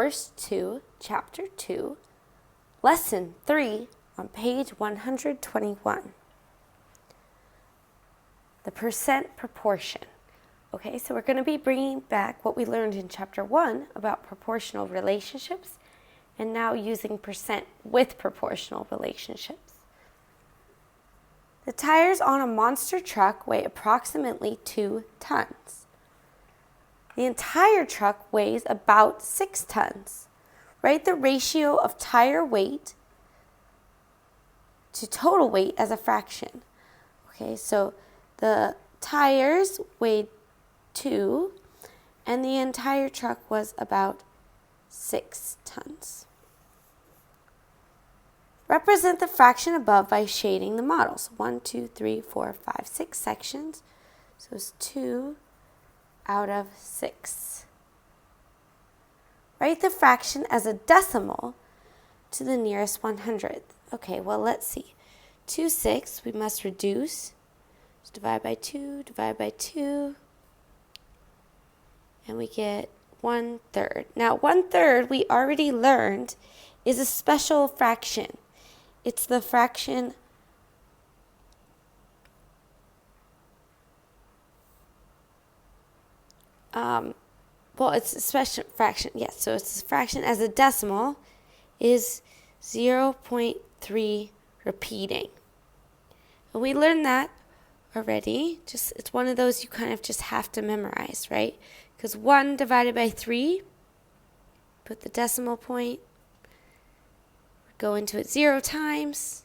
Course 2, Chapter 2, Lesson 3 on page 121. The percent proportion. Okay, so we're going to be bringing back what we learned in Chapter 1 about proportional relationships and now using percent with proportional relationships. The tires on a monster truck weigh approximately 2 tons. The entire truck weighs about 6 tons. Write the ratio of tire weight to total weight as a fraction. Okay, so the tires weighed 2 and the entire truck was about 6 tons. Represent the fraction above by shading the models. 1, 2, 3, 4, 5, 6 sections. So it's 2 out of 6. Write the fraction as a decimal to the nearest 100th. Okay, well, let's see. 2 6, we must reduce. So divide by 2, divide by 2. And we get 1/3. Now, 1/3 we already learned is a special fraction. It's the fraction it's a special fraction. Yes, so it's a fraction as a decimal is 0.3 repeating. And we learned that already. It's one of those you kind of just have to memorize, right? Because 1 divided by 3, put the decimal point, go into it 0 times.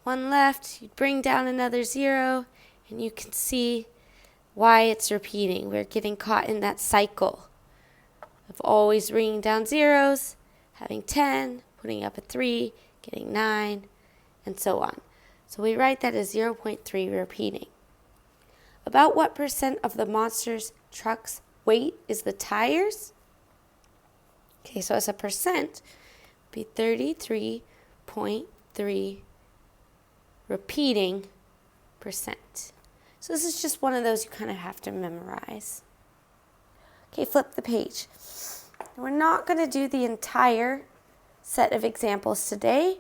1 left, you bring down another 0, and you can see why it's repeating. We're getting caught in that cycle of always bringing down zeros, having 10, putting up a 3, getting 9, and so on. So we write that as 0.3 repeating. About what percent of the monster's truck's weight is the tires? Okay, so as a percent, it would be 33.3 repeating percent. So this is just one of those you kind of have to memorize. Okay, flip the page. We're not going to do the entire set of examples today.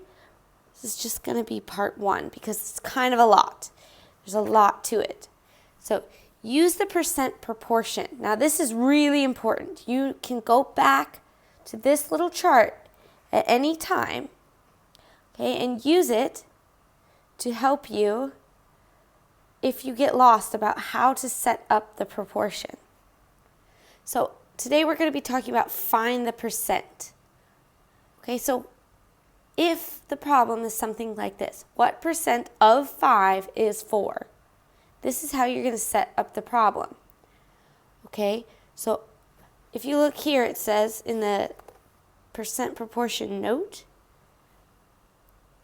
This is just going to be part 1 because it's kind of a lot. There's a lot to it. So use the percent proportion. Now this is really important. You can go back to this little chart at any time, okay, and use it to help you if you get lost about how to set up the proportion. So today we're going to be talking about find the percent. Okay, so if the problem is something like this, what percent of 5 is 4? This is how you're going to set up the problem. Okay, so if you look here, it says in the percent proportion note,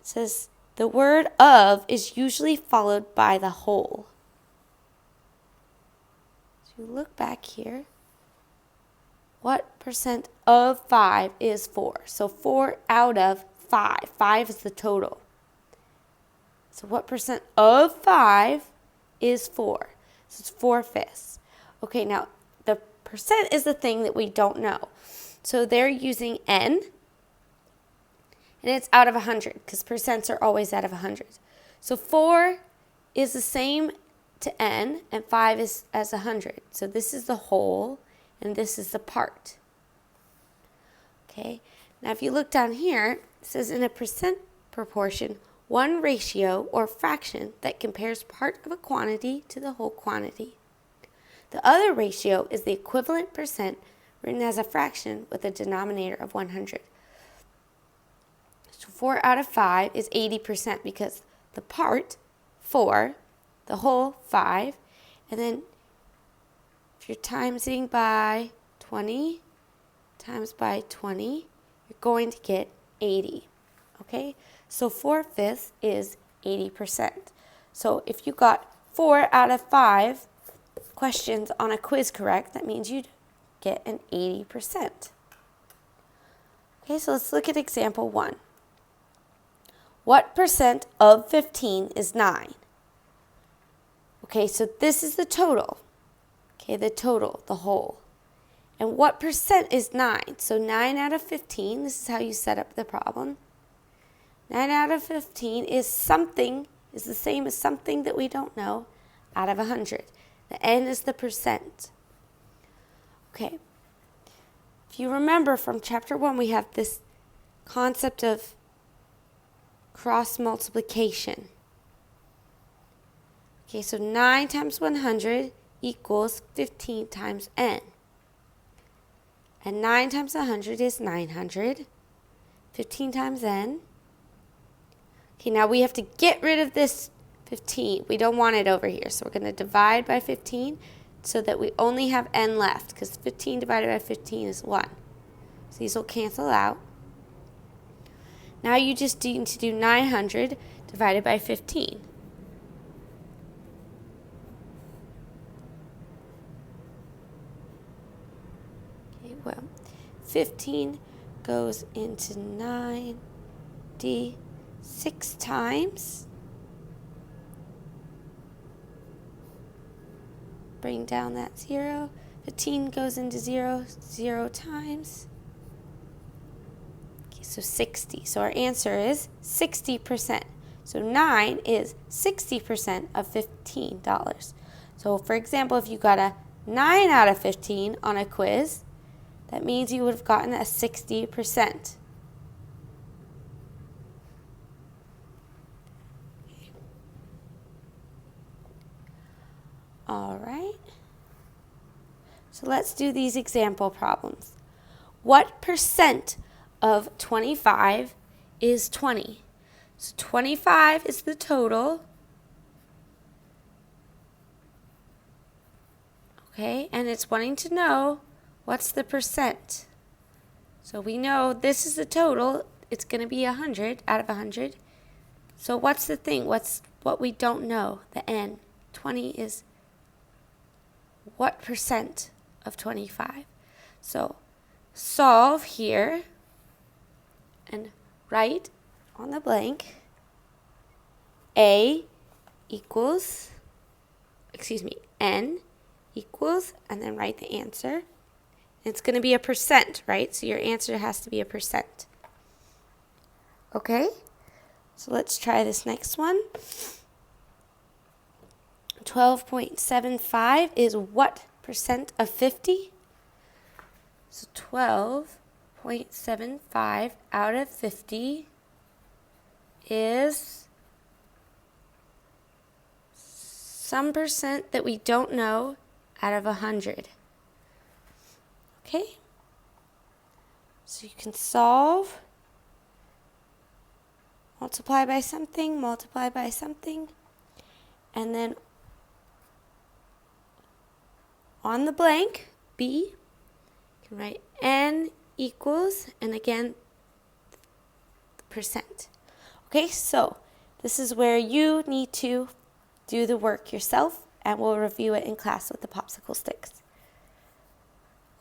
it says the word of is usually followed by the whole. So you look back here. What percent of 5 is 4? So 4 out of 5. 5 is the total. So what percent of 5 is 4? So it's 4/5. Okay, now the percent is the thing that we don't know. So they're using n. And it's out of 100 because percents are always out of 100. So 4 is the same to n and 5 is as 100. So this is the whole and this is the part. Okay, now if you look down here, it says in a percent proportion, one ratio or fraction that compares part of a quantity to the whole quantity. The other ratio is the equivalent percent written as a fraction with a denominator of 100. So 4 out of 5 is 80% because the part, 4, the whole, 5, and then if you're timesing by 20 times by 20, you're going to get 80, okay? So 4/5 is 80%. So if you got 4 out of 5 questions on a quiz correct, that means you'd get an 80%. Okay, so let's look at example 1. What percent of 15 is 9? Okay, so this is the total. Okay, the total, the whole. And what percent is 9? So 9 out of 15, this is how you set up the problem. 9 out of 15 is the same as something that we don't know out of 100. The n is the percent. Okay. If you remember from chapter 1, we have this concept of cross multiplication. Okay, so 9 times 100 equals 15 times n. And 9 times 100 is 900. 15 times n. Okay, now we have to get rid of this 15. We don't want it over here, so we're going to divide by 15 so that we only have n left, because 15 divided by 15 is 1. So these will cancel out. Now you just need to do 900 divided by 15. Okay, well, 15 goes into 96 times. Bring down that 0. 15 goes into 0 times. Okay, so 60. So our answer is 60%. So 9 is 60% of $15. So for example, if you got a 9 out of 15 on a quiz, that means you would have gotten a 60%. All right. So let's do these example problems. What percent of 25 is 20? So 25 is the total. Okay, and it's wanting to know what's the percent. So we know this is the total. It's going to be 100 out of 100. So what's the thing? What's what we don't know? The n. 20 is what percent of 25? So solve here and write on the blank n equals, and then write the answer. It's going to be a percent, right? So your answer has to be a percent. Okay? So let's try this next one. 12.75 is what percent of 50? So 12.75 out of 50 is some percent that we don't know out of 100. Okay? So you can solve, multiply by something, and then on the blank, B, you can write n equals, and again, the percent. Okay, so this is where you need to do the work yourself, and we'll review it in class with the popsicle sticks.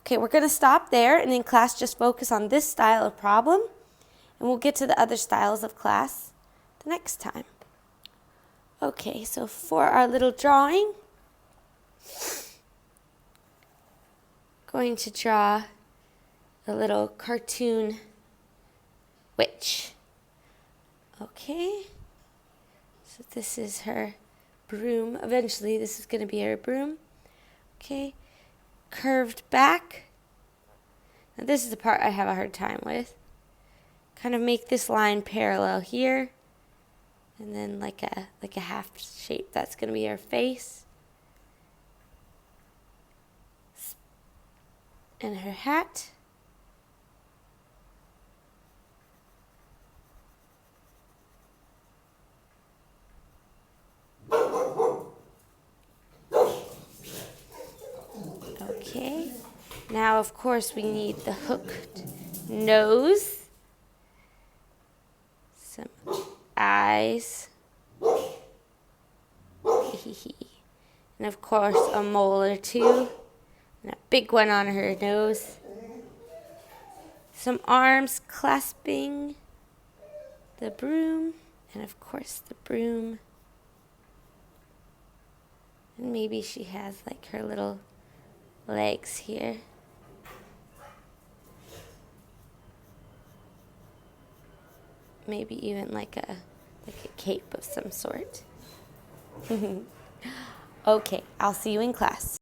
Okay, we're going to stop there, and in class just focus on this style of problem, and we'll get to the other styles of class the next time. Okay, so for our little drawing, going to draw a little cartoon witch. Okay, so this is her broom. Eventually this is going to be her broom. Okay, curved back. Now this is the part I have a hard time with. Kind of make this line parallel here, and then like a half shape. That's going to be her face. And her hat. Okay. Now, of course, we need the hooked nose, some eyes, and of course, a mole or two. And a big one on her nose. Some arms clasping the broom. And of course the broom. And maybe she has like her little legs here. Maybe even like a cape of some sort. Okay, I'll see you in class.